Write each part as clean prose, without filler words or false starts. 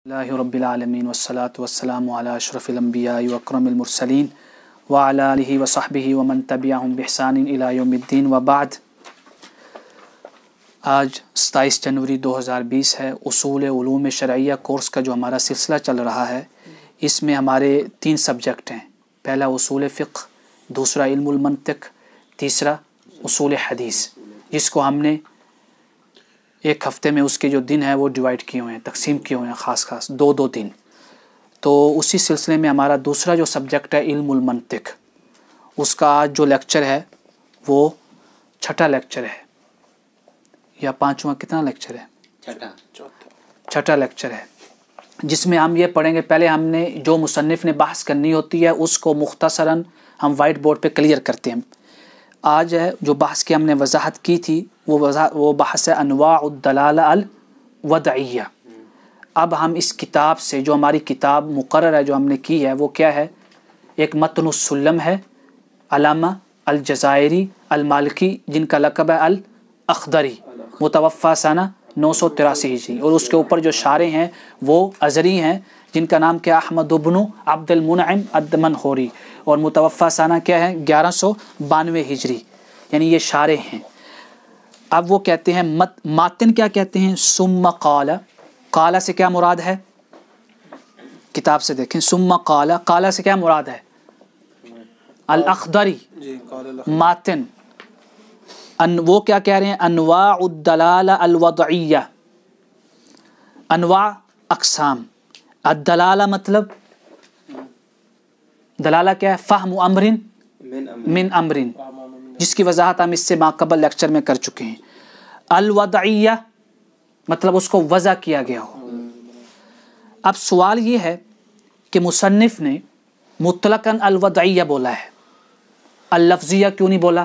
اللہ رب العالمین والصلاة والسلام علی اشرف الانبیاء واکرم المرسلین وعلی آلہ وصحبہ ومن تبعہم بإحسان الی یوم الدین وبعد۔ آج 27 جنوری 2020 ہے۔ اصول علوم شرعیہ کورس کا جو ہمارا سلسلہ چل رہا ہے، اس میں ہمارے 3 سبجیکٹ ہیں۔ پہلا اصول فقہ، دوسرا علم المنطق، تیسرا اصول حدیث، جس کو ہم نے ایک ہفتے میں اس کے جو دن ہیں وہ ڈیوائیڈ کیے ہوئے ہیں، تقسیم کیے ہوئے ہیں، خاص دو دن۔ تو اسی سلسلے میں ہمارا دوسرا جو سبجیکٹ ہے علم المنطق، اس کا آج جو لیکچر ہے وہ 6واں لیکچر ہے، یا 5واں کتنا لیکچر ہے؟ 6واں لیکچر ہے، جس میں ہم یہ پڑھیں گے۔ پہلے ہم نے جو مصنف نے بحث کرنی ہوتی ہے اس کو مختصراً ہم وائٹ بورڈ پہ کلیئر کرتے ہیں۔ آج ہے جو بحث کی ہم نے وضاحت کی تھی وہ بحث ہے انواع الدلالہ الوضعیہ۔ اب ہم اس کتاب سے، جو ہماری کتاب مقرر ہے جو ہم نے کی ہے، وہ کیا ہے؟ ایک متن السلم ہے، علامہ الجزائری المالکی، جن کا لقب ہے الاخضری، متوفی سنہ 983 ہجری، اور اس کے اوپر جو شارح ہیں وہ ازری ہیں، جن کا نام کیا؟ احمد بن عبد المنعم الدمنہوری، اور متوفی سنہ کیا ہے؟ 1192 ہجری، یعنی یہ شارح ہیں۔ اب وہ کہتے ہیں ماتن کیا کہتے ہیں؟ ثم قال، قال سے کیا مراد ہے؟ کتاب سے دیکھیں، ثم قال، قال سے کیا مراد ہے؟ الاخضری ماتن۔ وہ کیا کہہ رہے ہیں؟ انواع الدلالہ الوضعیہ، انواع اقسام، الدلالہ مطلب دلالہ کیا ہے؟ فہم امر من امر، جس کی وضاحت ہم اس سے ماقبل لیکچر میں کر چکے ہیں۔ الوضعیہ مطلب اس کو وضع کیا گیا ہو۔ اب سوال یہ ہے کہ مصنف نے مطلقاً الوضعیہ بولا ہے، اللفظیہ کیوں نہیں بولا؟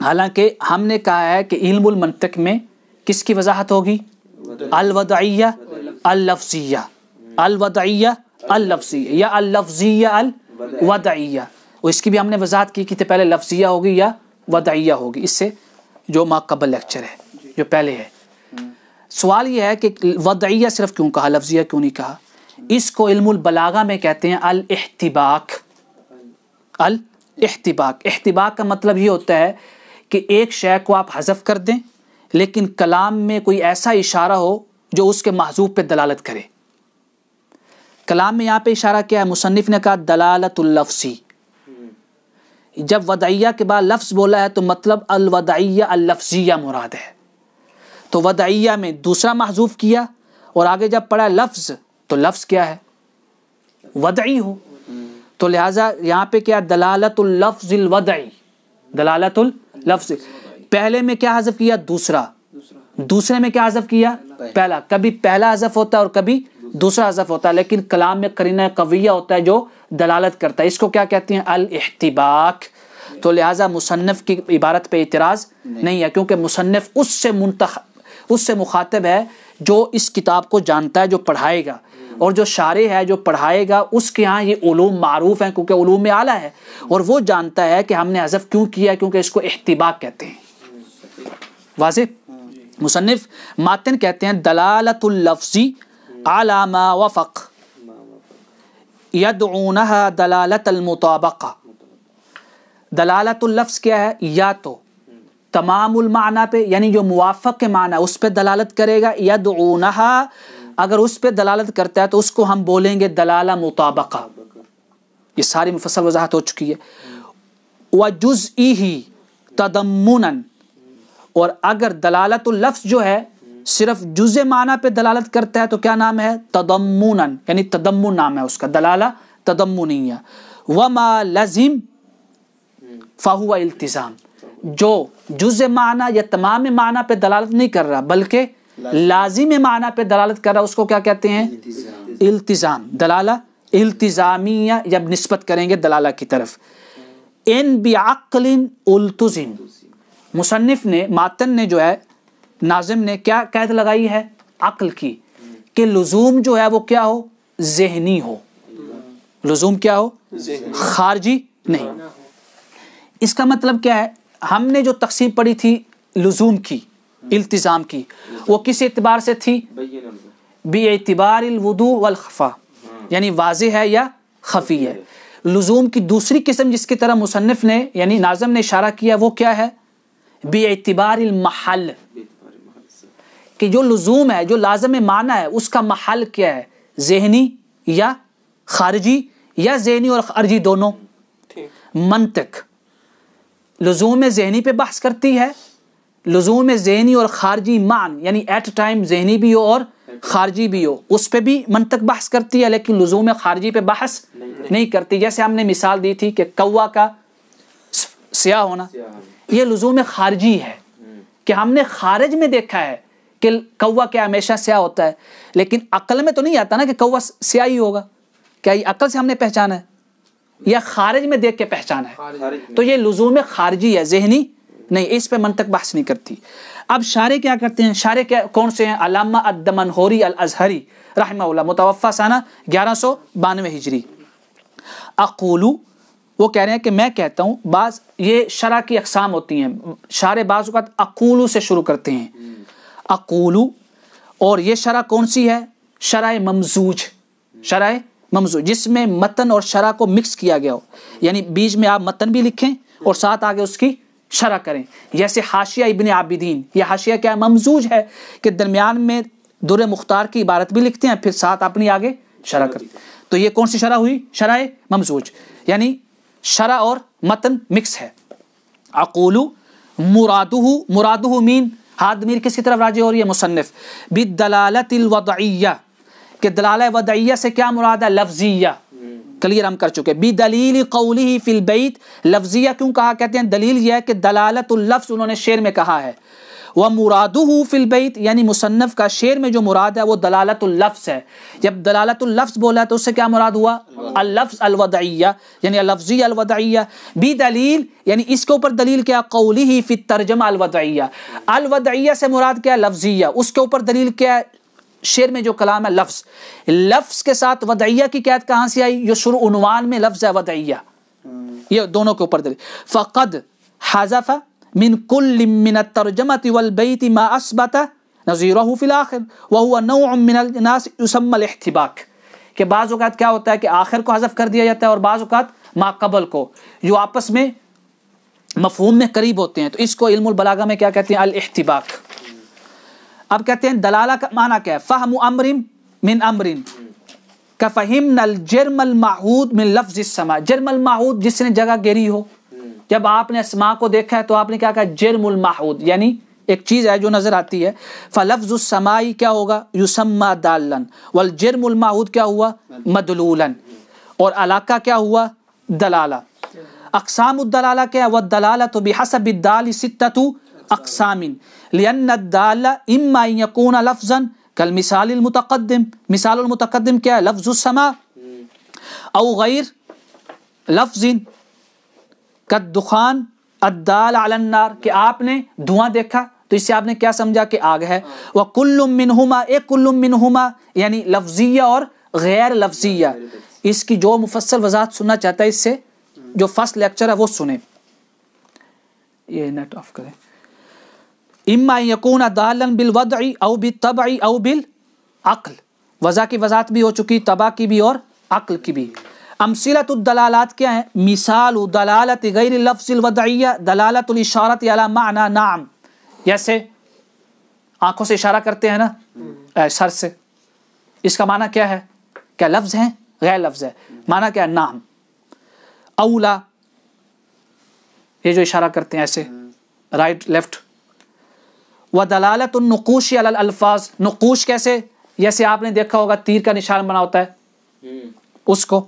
حالانکہ ہم نے کہا ہے کہ علم المنطق میں کس کی وضاحت ہوگی؟ الوضعیہ اللفظیہ، الوضعیہ اللفظیہ، یا اللفظیہ الوضعیہ۔ اور اس کی بھی ہم نے وضاحت کی کہ پہلے لفظیہ ہوگی یا وضعیہ ہوگی، اس سے جو ماقبل لیکچر ہے جو پہلے ہے۔ سوال یہ ہے کہ وضعیہ صرف کیوں کہا، لفظیہ کیوں نہیں کہا؟ اس کو علم البلاغہ میں کہتے ہیں الاحتباک۔ الاحتباک، احتباک کا مطلب یہ ہوتا ہے کہ ایک شے کو آپ حذف کر دیں لیکن کلام میں کوئی ایسا اشارہ ہو جو اس کے محذوف پہ دلالت کرے۔ کلام میں یہاں پہ اشارہ کیا ہے؟ مصنف نے کہا دلالت اللفظی۔ جب وضعیہ کے بعد لفظ بولا ہے تو مطلب الوضعیہ اللفظیہ مراد ہے۔ تو وضعیہ میں دوسرا محذوف کیا، اور آگے جب پڑھا لفظ تو لفظ کیا ہے؟ وضعی ہو۔ تو لہٰذا یہاں پہ کیا؟ دلالت اللفظ الوضعی، دلالت اللفظ۔ پہلے میں کیا حذف کیا؟ دوسرا۔ دوسرے میں کیا حذف کیا؟ پہلا۔ کبھی پہلا حذف ہوتا ہے اور کبھی دوسرا حذف ہوتا ہے، لیکن کلام میں قرینہ قویہ ہوتا ہے جو دلالت کرتا ہے۔ اس کو کیا کہتے ہیں؟ الاحتباک۔ تو لہٰذا مصنف کی عبارت پہ اعتراض نہیں ہے، کیونکہ مصنف اس سے مخاطب ہے جو اس کتاب کو جانتا ہے، جو پڑھائے گا، اور جو شارح ہے جو پڑھائے گا اس کے ہاں یہ علوم معروف ہیں، کیونکہ علوم میں اعلیٰ ہے، اور وہ جانتا ہے کہ ہم نے حذف کیوں کیا ہے، کیونکہ اس کو احتباک کہتے ہیں۔ واضح؟ مصنف ماتن کہتے ہیں دلالت اللفظی علی ما وفق یدعونہا دلالت المطابقہ۔ دلالت اللفظ کیا ہے؟ یا تو تمام المعنی پہ، یعنی جو موافق کے معنی اس پہ دلالت کرے گا، یدعونہا اگر اس پہ دلالت کرتا ہے تو اس کو ہم بولیں گے دلالہ مطابقہ۔ یہ ساری مفصل وضاحت ہو چکی ہے۔ وجزئہ تضمنا، اور اگر دلالت اللفظ جو ہے صرف جزء معنی پہ دلالت کرتا ہے تو کیا نام ہے؟ تضمنا، یعنی تضمن نام ہے اس کا، دلالہ تضمنیہ۔ وما لزم فہو التزام، جو جزء معنی یا تمام معنی پہ دلالت نہیں کر رہا بلکہ لازم معنی پہ دلالت کر رہا، اس کو کیا کہتے ہیں؟ التزام، دلالہ التزامیہ، جب نسبت کریں گے دلالہ کی طرف۔ ان بعقل التزم، مصنف نے، ماتن نے جو ہے، ناظم نے کیا قید لگائی ہے؟ عقل کی، کہ لزوم جو ہے وہ کیا ہو؟ ذہنی ہو۔ لزوم کیا ہو؟ خارجی نہیں۔ اس کا مطلب کیا ہے؟ ہم نے جو تقسیم پڑھی تھی لزوم کی، التزام کی، وہ کس اعتبار سے تھی؟ باعتبار الوضوء والخفا، یعنی واضح ہے یا خفی ہے۔ لزوم کی دوسری قسم جس کی طرح مصنف نے یعنی ناظم نے اشارہ کیا وہ کیا ہے؟ باعتبار المحل، کہ جو لزوم ہے، جو لازم معنی ہے، اس کا محل کیا ہے؟ ذہنی یا خارجی، یا ذہنی اور خارجی دونوں؟ منطق لزوم ذہنی پہ بحث کرتی ہے، لزوم ذہنی اور خارجی معن، یعنی ایٹ ٹائم ذہنی بھی ہو اور خارجی بھی ہو، اس پہ بھی منطق بحث کرتی ہے، لیکن لزوم خارجی پہ بحث نہیں کرتی۔ جیسے ہم نے مثال دی تھی کہ کوا کا سیاہ ہونا، یہ لزوم خارجی ہے کہ ہم نے خارج میں دیکھا ہے کہ کوا کیا ہمیشہ سیاہ ہوتا ہے، لیکن عقل میں تو نہیں آتا نا کہ کوا سیاہ ہی ہوگا۔ کیا یہ عقل سے ہم نے پہچانا ہے یا خارج میں دیکھ کے پہچانا ہے؟ تو یہ لزوم خارجی ہے، ذہنی نہیں، اس پہ منطق بحث نہیں کرتی۔ اب شارح کیا کرتے ہیں؟ شارح کون سے ہیں؟ علامہ الدمنہوری الازہری رحمہ اللہ، متوفی سنہ 1192 ہجری۔ اقولو، وہ کہہ رہے ہیں کہ میں کہتا ہوں، بعض یہ شرح کی اقسام ہوتی ہیں، شارح بعض اوقات اقولو سے شروع کرتے ہیں، اقولو، اور یہ شرح کون سی ہے؟ شرح ممزوج، شرح ممزوج جس میں متن اور شرح کو مکس کیا گیا ہو، یعنی بیچ میں آپ متن بھی لکھیں اور ساتھ آگے اس کی شرح کریں۔ جیسے حاشیہ ابن عابدین، یہ حاشیہ کیا ہے؟ ممزوج ہے کہ درمیان میں در مختار کی عبارت بھی لکھتے ہیں، پھر ساتھ اپنی آگے شرح کرتے ہیں۔ تو یہ کون سی شرح ہوئی؟ شرح ممزوج، یعنی شرح اور متن مکس ہے۔ اقولو مرادہ مین، ہاتھ ضمیر کس کی طرف راجع ہو رہی ہے؟ مصنف۔ بالدلالۃ الوضعیہ، کہ دلالہ وضعیہ سے کیا مراد ہے؟ لفظیہ، کلیئر ہم کر چکے۔ بدلیل قولہ فی البیت، لفظیہ کیوں کہا کہتے ہیں؟ دلیل یہ ہے کہ دلالت اللفظ انہوں نے شعر میں کہا ہے، ومرادہ فی البیت، یعنی مصنف کا شعر میں جو مراد ہے وہ دلالت اللفظ ہے۔ جب دلالت اللفظ بولا تو اس سے کیا مراد ہوا؟ اللفظ الوضعیہ، یعنی اللفظیہ الوضعیہ۔ بدلیل، یعنی اس کے اوپر دلیل کیا؟ قولہ فی الترجمہ الوضعیہ، الوضعیہ سے مراد کیا؟ لفظیہ، اس کے اوپر دلیل کیا ہے؟ شعر میں جو کلام ہے لفظ، لفظ کے ساتھ وضعیہ کی قید کہاں سے آئی؟ یہ شروع عنوان میں لفظ ہے وضعیہ، یہ دونوں کے اوپر دلیل۔ فقد حذف من كل من الترجمة والبيت ما اثبت نظيره في الاخر وهو نوع من الناس يسمى الاحتباك، کہ بعض اوقات کیا ہوتا ہے کہ آخر کو حذف کر دیا جاتا ہے اور بعض اوقات ما قبل کو، جو آپس میں مفہوم میں قریب ہوتے ہیں، تو اس کو علم البلاغہ میں کیا کہتے ہیں؟ الاحتباک۔ اب کہتے ہیں دلالہ کا معنی کیا ہے؟ فہم امر من امر، کفہمنا الجرم المعہود من لفظ السماء، جرم المعہود جس نے جگہ گیری ہو، جب آپ نے اسماء کو دیکھا ہے تو آپ نے کیا کہا؟ جرم المعہود، یعنی ایک چیز ہے جو نظر آتی ہے۔ فلفظ السماء کیا ہوگا؟ یسمى دالا، والجرم المعہود کیا ہوا؟ مدلولا، اور علاقہ کیا ہوا؟ دلالہ۔ اقسام الدلالہ کیا ہے؟ والدلالۃ بحسب الدال ستۃ اقسام، لأن الدال اما ان يكون لفظا كالمثال المتقدم، مثال المتقدم کیا ہے؟ لفظ السماء، او غیر لفظ كالدخان الدال على النار، کہ آپ نے دھواں دیکھا تو اس سے آپ نے کیا سمجھا کہ آگ ہے۔ وَكُلٌّ مِّنْهُمَا كُلٌّ مِّنْهُمَا، یعنی لفظیہ اور غیر لفظیہ۔ اس کی جو مفصل وضاحت سننا چاہتا ہے اس سے جو فرسٹ لیکچر ہے وہ سنیں، یہ نیٹ آف کریں۔ اما یکون دالا بالوضع او بالطبع او بالعقل، وضع کی وضاحت بھی ہو چکی، طبع کی بھی اور عقل کی بھی۔ امثلۃ الدلالات کیا ہیں؟ مثال دلالت غیر اللفظ الوضعیہ دلالت الاشارۃ علی معنی نعم، جیسے آنکھوں سے اشارہ کرتے ہیں نا، سر سے، اس کا معنی کیا ہے؟ کیا لفظ ہے؟ غیر لفظ ہے، معنی کیا ہے؟ نعم۔ اولا، یہ جو اشارہ کرتے ہیں ایسے رائٹ لیفٹ۔ ودلالت النقوش علی الالفاظ، نقوش کیسے؟ جیسے آپ نے دیکھا ہوگا تیر کا نشان بنا ہوتا ہے، اس کو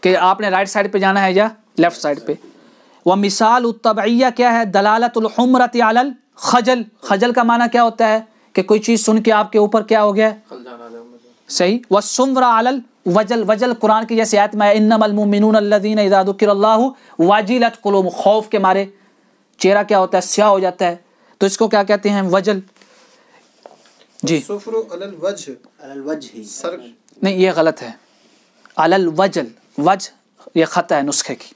کہ آپ نے رائٹ سائڈ پہ جانا ہے یا لیفٹ سائڈ پہ۔ ومثال الطبعیہ کیا ہے؟ دلالت الحمرۃ علی الخجل، خجل کا معنی کیا ہوتا ہے؟ کہ کوئی چیز سن کے آپ کے اوپر کیا ہو گیا؟ صحیح۔ والسمر علی الوجل، وجل قرآن کی جیسے آیت میں انما المؤمنون الذین اذا ذکر اللہ وجلت قلوبہم، خوف کے مارے چہرہ کیا ہوتا ہے؟ سیاہ ہو جاتا ہے، تو اس کو کیا کہتے ہیں؟ وجل۔ جی سفر علی الوجہ، علی الوجہ سر، نہیں یہ غلط ہے، علی الوجل، وجہ یہ خطا ہے نسخے کی۔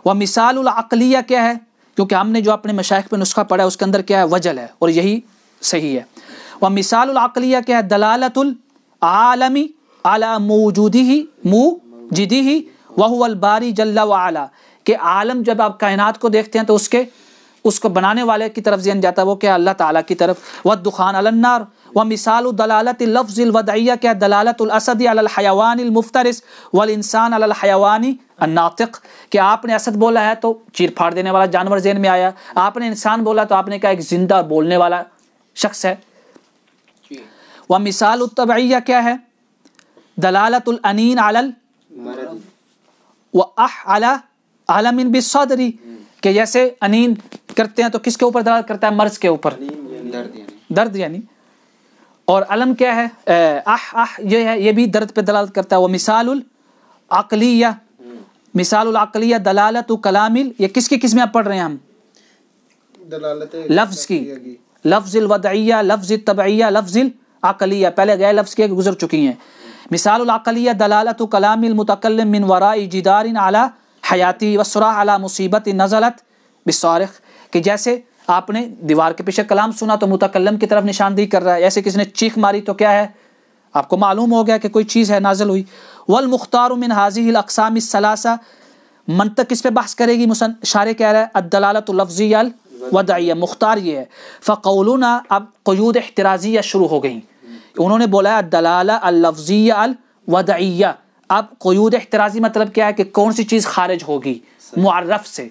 ومثال العقلیہ کیا ہے؟ کیونکہ ہم نے جو اپنے مشائخ پہ نسخہ پڑھا ہے اس کے اندر کیا ہے وجل ہے اور یہی صحیح ہے. ومثال العقلیہ کیا ہے دلالت العالمی علی موجودہ وہو الباری جل وعلا کہ عالم جب آپ کائنات کو دیکھتے ہیں تو اس کو بنانے والے کی طرف ذہن جاتا ہے وہ کیا اللہ تعالیٰ کی طرف. والدخان علی النار. ومثال دلالت اللفظ الودعیہ کیا دلالت الاسد علی الحیوان المفترس والانسان علی الحیوان الناطق کہ آپ نے اسد بولا ہے تو چیر پھاڑ دینے والا جانور ذہن میں آیا, آپ نے انسان بولا تو آپ نے کہا ایک زندہ بولنے والا شخص ہے. ومثال الطبعیہ کیا ہے دلالت الانین علی المرض واح علی عالم بالصدر کہ جیسے انین کرتے ہیں تو کس کے اوپر دلالت کرتا ہے مرض کے اوپر, درد یعنی. اور علم کیا ہے یہ ہے, یہ بھی درد پہ دلالت کرتا ہے. وہ مثال العقلیہ دلالت کلامل یہ کس کی قسمیں پڑھ رہے ہیں ہم دلالت لفظ کی, لفظ الودعیہ, لفظ الطبعیہ, لفظ العقلیہ, پہلے گئے لفظ کے گزر چکی ہیں. مثال العقلیہ دلالت کلام المتکلم من وراء جدار علی حیاتی والصراخ علی مصیبت نزلت بالصارخ کہ جیسے آپ نے دیوار کے پیچھے کلام سنا تو متکلم کی طرف نشاندہی کر رہا ہے, ایسے کسی نے چیخ ماری تو کیا ہے آپ کو معلوم ہو گیا کہ کوئی چیز ہے نازل ہوئی. والمختار من هذه الاقسام الثلاثه منطق اس پہ بحث کرے گی, شارح کہہ رہا ہے الدلالت اللفظیہ الودعیہ, مختار یہ ہے. فقولنا اب قیود احترازیہ شروع ہو گئیں, انہوں نے بولا ہے الدلالہ اللفظیہ الودعیہ, اب قیود احترازی مطلب کیا ہے کہ کون سی چیز خارج ہوگی معرف سے.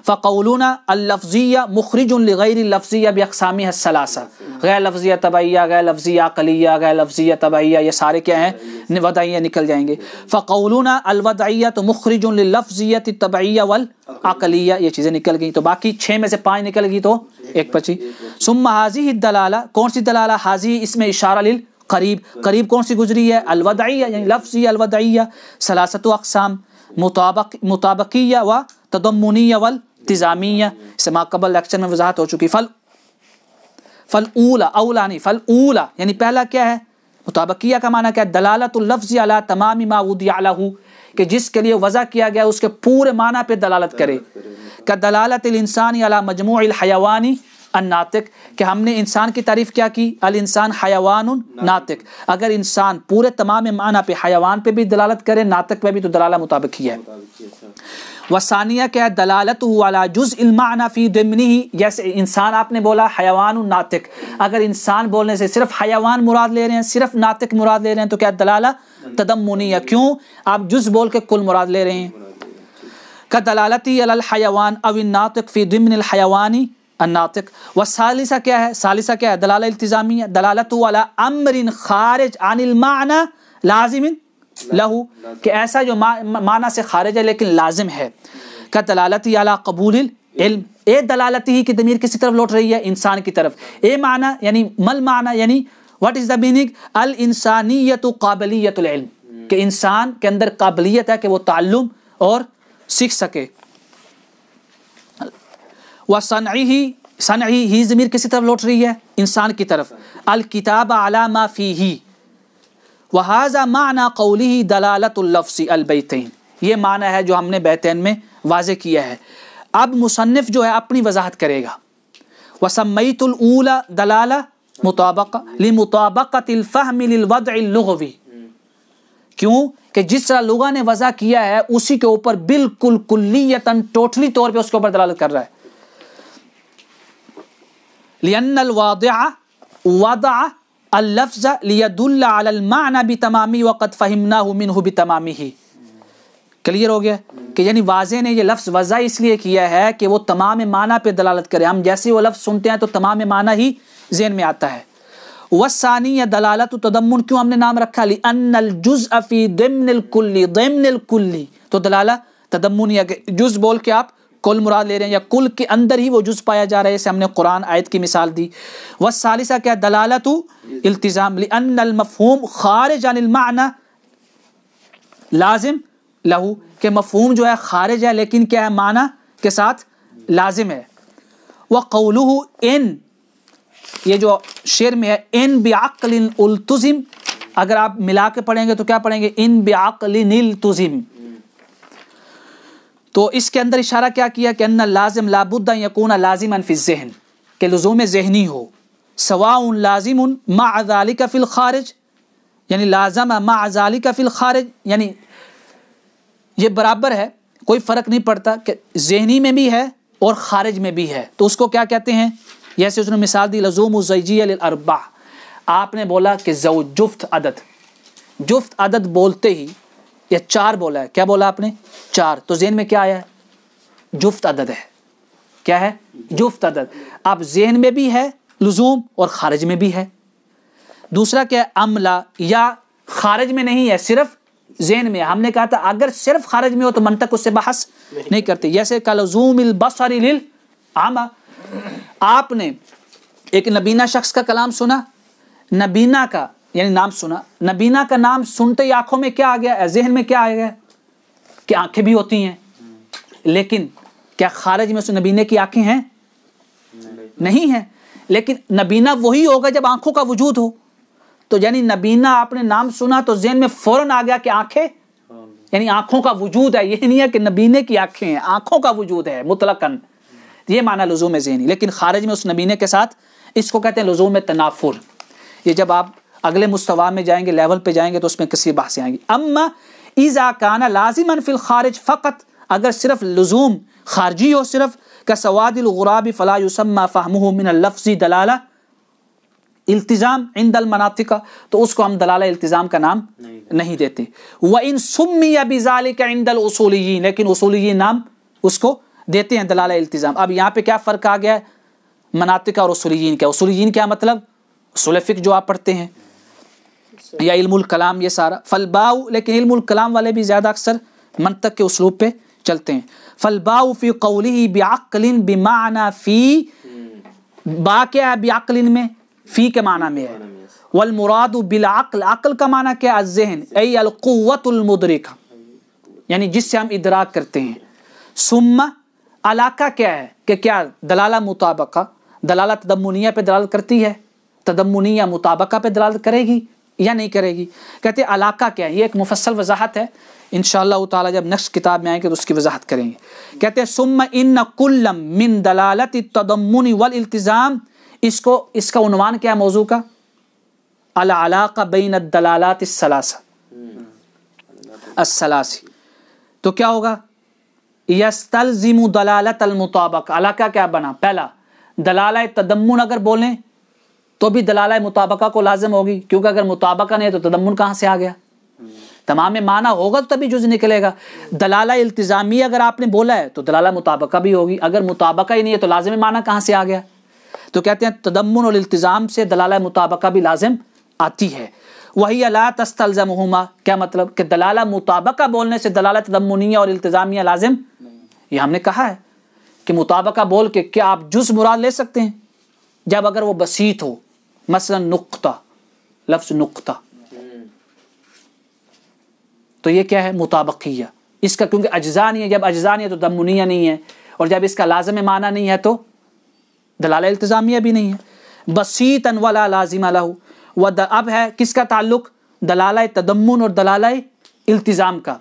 فقولنا اللفظیہ مخرج لغیر اللفظیہ باقسامها الثلاثہ, غیر لفظیہ طبعیہ, غیر لفظیہ عقلیہ, غیر لفظیہ طبعیہ, یہ سارے کیا ہیں ودعیہ نکل جائیں گے. فقولنا الودعیہ مخرج للفظیہ الطبعیہ والعقلیہ, یہ چیزیں نکل گئیں تو باقی 6 میں سے 5 نکل گئی تو ایک بچی. ثم هذه الدلالہ, کون سی دلالہ هذه اس میں اشارہ للقریب, قریب کون سی گزری ہے الودعیہ یعنی لفظیہ الودعیہ. ثلاثۃ اقسام مطابقیہ و تضمنیہ والتزامیہ, اس ما قبل لیکچر میں وضاحت ہو چکی. فالأولا اولانی فالأولا یعنی پہلا کیا ہے مطابقیہ کا معنی کیا ہے دلالت اللفظ علی تمام ما وضع له کہ جس کے لیے وضع کیا گیا اس کے پورے معنی پہ دلالت کرے. کا دلالت الانسان علی مجموع الحیوان الناطق کہ ہم نے انسان کی تعریف کیا کی الانسان حیوان ناطق, اگر انسان پورے تمام معنی پہ حیوان پہ بھی دلالت کرے ناطق پہ بھی تو دلالہ مطابقی ہے. وثانیہ کیا ہے دلالت علی جزء المعنی فی ضمنہ, جیسے انسان آپ نے بولا حیوان ناطق, اگر انسان بولنے سے صرف حیوان مراد لے رہے ہیں صرف ناطق مراد لے رہے ہیں تو کیا دلالہ تضمنیہ, کیوں آپ جز بول کے کل مراد لے رہے ہیں. کا دلالتی علی الحیوان او الناطق فی ضمن الحیوان الناطق. والثالثہ کیا ہے, ثالثہ کیا ہے دلالہ التزامیہ دلالت علی امر خارج عن المعنی لازم لہو کہ ایسا جو معنی سے خارج ہے لیکن لازم ہے. کا دلالتی علی قبول العلم, اے دلالتی ہی کی ضمیر کسی طرف لوٹ رہی ہے انسان کی طرف. اے معنی یعنی مل معنی یعنی what is the meaning الانسانیت قابلیت العلم کہ انسان کے اندر قابلیت ہے کہ وہ تعلم اور سیکھ سکے. صنعی ہی ضمیر کسی طرف لوٹ رہی ہے انسان کی طرف. الکتاب علی ما فیہ وہذا معنی قولہ دلالت اللفظ البیتین, یہ معنی ہے جو ہم نے بیتین میں واضح کیا ہے. اب مصنف جو ہے اپنی وضاحت کرے گا. وسمیت الاولی دلالہ مطابقہ لمطابقۃ الفہم للوضع اللغوی, کیوں کہ جس طرح لغہ نے وضع کیا ہے اسی کے اوپر بالکل کلیتاً ٹوٹلی طور پہ اس کے اوپر دلالت کر رہا ہے. لأن الواضع وضع اللفظ لیدل علی المعنی بتمامی وقد فہمناہ منہ بتمامی. کلیئر ہو گیا کہ یعنی واضح نے یہ لفظ وضع اس لیے کیا ہے کہ وہ تمام معنی پہ دلالت کرے. ہم جیسے وہ لفظ سنتے ہیں تو تمام معنی ہی ذہن میں آتا ہے. والثانی دلالت تضمن, کیوں ہم نے نام رکھا لأن الجزء فی ضمن الکلی, ضمن الکلی تو دلالہ تضمنیہ کہ جز بول کے آپ کل مراد لے رہے ہیں یا کل کے اندر ہی وہ جز پایا جا رہا ہے, جیسے ہم نے قرآن آیت کی مثال دی. والثالثہ کیا دلالت التزام لأن المفہوم خارج عن المعنی لازم لہو کہ مفہوم جو ہے خارج ہے لیکن کیا ہے معنی کے ساتھ لازم ہے. وقولہ ان, یہ جو شعر میں ہے ان بعقل التزم, اگر آپ ملا کے پڑھیں گے تو کیا پڑھیں گے ان بعقل التزم, تو اس کے اندر اشارہ کیا کیا کہ ان لازم لابد ان یکون لازما فی الذہن، کہ لزوم ذہنی ہو، سواء لازم مع ذلک فی الخارج، یعنی لازم مع ذلک فی الخارج، یعنی یہ برابر ہے، کوئی فرق نہیں پڑتا کہ ذہنی میں بھی ہے اور خارج میں بھی ہے. تو اس کو کیا کہتے ہیں؟ جیسے اس نے مثال دی لزوم الزوجیہ للاربع، آپ نے بولا کہ زوج جفت عدد بولتے ہی یا 4 بولا ہے، کیا بولا آپ نے؟ 4، تو ذہن میں کیا آیا ہے؟ جفت عدد ہے. کیا ہے؟ جفت عدد. اب ذہن میں بھی ہے لزوم اور خارج میں بھی ہے. دوسرا کیا ہے؟ عملہ، یا خارج میں نہیں ہے صرف ذہن میں. ہم نے کہا تھا اگر صرف خارج میں ہو تو منطق اس سے بحث نہیں کرتے. جیسے کلزوم البصر للعمى، آپ نے ایک نبینا شخص کا کلام سنا، نبینا کا یعنی نام سنا، نبینا کا نام سنتے ہی آنکھوں میں کیا آ گیا؟ ذہن میں کیا آ گیا کہ آنکھیں بھی ہوتی ہیں، لیکن کیا خارج میں اس نبینے کی آنکھیں ہیں؟ نہیں ہیں. لیکن نبینا وہی ہوگا جب آنکھوں کا وجود ہو. تو یعنی نبینا آپ نے نام سنا تو ذہن میں فوراً آ گیا کہ آنکھیں، یعنی آنکھوں کا وجود ہے. یہ نہیں ہے کہ نبینے کی آنکھیں ہیں، آنکھوں کا وجود ہے مطلقاً. یہ معنی لزوم ذہنی. لیکن خارج میں اس نبینے کے ساتھ، اس کو کہتے ہیں لزوم تنافر. یہ جب آپ اگلے مستوی میں جائیں گے، لیول پہ جائیں گے، تو اس میں کسی بحثیں آئیں گی. اما اذا کان لازما فی الخارج فقط، اگر صرف لزوم خارجی ہو صرف، کسواد الغراب فلا یسمى فهمه من اللفظ دلالہ التزام عند المناطق، تو اس کو ہم دلالہ التزام کا نام نہیں دیتے. وان سمی بذلك عند الاصولیین، لیکن اصولیین نام اس کو دیتے ہیں دلالہ التزام. اب یہاں پہ کیا فرق آ گیا ہے مناطق اور اصولیین کا؟ اصولیین کیا مطلب؟ اصول فقہ جو آپ پڑھتے ہیں یا علم الکلام، یہ سارا. فالباء، لیکن علم الکلام والے بھی زیادہ اکثر منطق کے اسلوب پہ چلتے ہیں. فالباء فی قولہ بعقل بمعنی فی، با کیا ہے بعقل میں؟ فی کے معنی میں ہے. والمراد بالعقل، عقل کا معنی کیا ہے؟ الذہن، ای القوۃ المدرکہ، یعنی جس سے ہم ادراک کرتے ہیں. ثم علاقہ کیا ہے کہ کیا دلالہ مطابقہ، دلالہ تضمنیہ پہ دلالت کرتی ہے، تضمنیہ مطابقہ پہ دلالت کرے گی یا نہیں کرے گی؟ کہتے ہیں علاقہ کیا ہے. یہ ایک مفصل وضاحت ہے، انشاءاللہ تعالی جب نیکسٹ کتاب میں آئیں گے تو اس کی وضاحت کریں گے. کہتے ہیں ثم ان کل من دلالت التضمن والالتزام، اس کا عنوان کیا ہے موضوع کا؟ العلاقہ بین الدلالات الثلاث. تو کیا ہوگا؟ یستلزم دلالت المطابقہ. علاقہ کیا بنا؟ پہلا دلالہ تضمن اگر بولیں تو بھی دلالہ مطابقہ کو لازم ہوگی، کیونکہ اگر مطابقہ نہیں ہے تو تضمن کہاں سے آ گیا؟ تمام معنی ہوگا تو تبھی جز نکلے گا. دلالہ التزامی اگر آپ نے بولا ہے تو دلالہ مطابقہ بھی ہوگی، اگر مطابقہ ہی نہیں ہے تو لازم معنی کہاں سے آ گیا؟ تو کہتے ہیں تضمن اور التزام سے دلالہ مطابقہ بھی لازم آتی ہے. وہی لا تستلزمہما، کیا مطلب؟ کہ دلالہ مطابقہ بولنے سے دلالہ تضمنیہ اور التزامیہ لازم، یہ ہم نے کہا ہے کہ مطابقہ بول کے کیا آپ جز مراد لے سکتے ہیں جب اگر وہ بسیط ہو، مثلا نقطہ، لفظ نقطہ، تو یہ کیا ہے؟ مطابقیہ. اس کا کیونکہ اجزاء نہیں ہے، جب اجزاء نہیں ہے تو تضمنیہ نہیں ہے، اور جب اس کا لازم معنی نہیں ہے تو دلالہ التزامیہ بھی نہیں ہے. بسیطا ولا لازم لہ. اب ہے کس کا تعلق؟ دلالہ تضمن اور دلالہ التزام کا.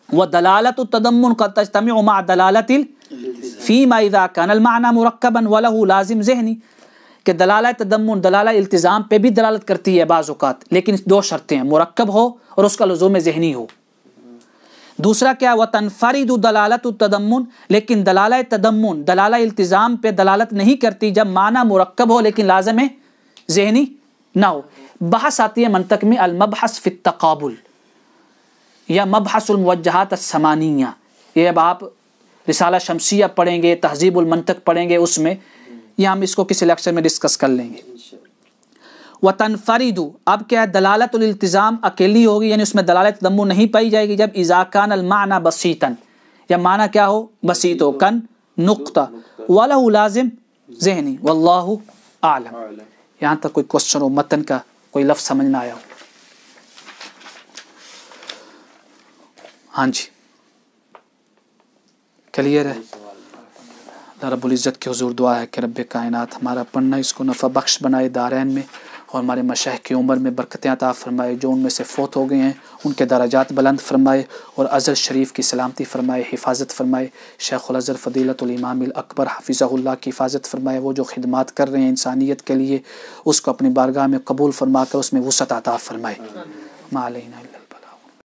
ودلالۃ التضمن قد تجتمع مع دلالۃ فيما اذا كان المعنى مركبا وله لازم ذہنی، کہ دلالہ تضمن دلالہ التزام پہ بھی دلالت کرتی ہے بعض اوقات، لیکن دو شرطیں ہیں، مرکب ہو اور اس کا لزوم ذہنی ہو. دوسرا کیا؟ وتنفرد دلالت التضمن، لیکن دلالہ تضمن دلالہ التزام پہ دلالت نہیں کرتی جب معنی مرکب ہو لیکن لازم ذہنی نہ ہو. بحث آتی ہے منطق میں المبحث فی التقابل یا مبحث الموجہات الثمانیہ. یہ اب آپ رسالہ شمسیہ پڑھیں گے، تہذیب المنطق پڑھیں گے، اس میں یہ ہم اس کو کسی لیکچر میں ڈسکس کر لیں گے. وتنفرد، اب کیا ہے؟ دلالت الالتزام اکیلی ہوگی، یعنی اس میں دلالت تضمن نہیں پائی جائے گی جب اذا کان المعنی بسیطا، یا معنی کیا ہو؟ بسیط ہو، کن نقطہ، ولہ لازم ذہنی. واللہ اعلم. یہاں تک کوئی کوشچن ہو متن کا، کوئی لفظ سمجھ نہ آیا ہو؟ ہاں جی کلیئر ہے. اللہ رب العزت کے حضور دعا ہے کہ رب کائنات ہمارا پڑھنا اس کو نفع بخش بنائے دارین میں اور ہمارے مشائخ کی عمر میں برکتیں عطا فرمائے، جو ان میں سے فوت ہو گئے ہیں ان کے درجات بلند فرمائے، اور ازہر شریف کی سلامتی فرمائے، حفاظت فرمائے۔ شیخ الازہر فضیلۃ الامام الاکبر حفظہ اللہ کی حفاظت فرمائے، وہ جو خدمات کر رہے ہیں انسانیت کے لیے اس کو اپنی بارگاہ میں قبول فرما کر اس میں وسعت عطا فرمائے۔ ما علینا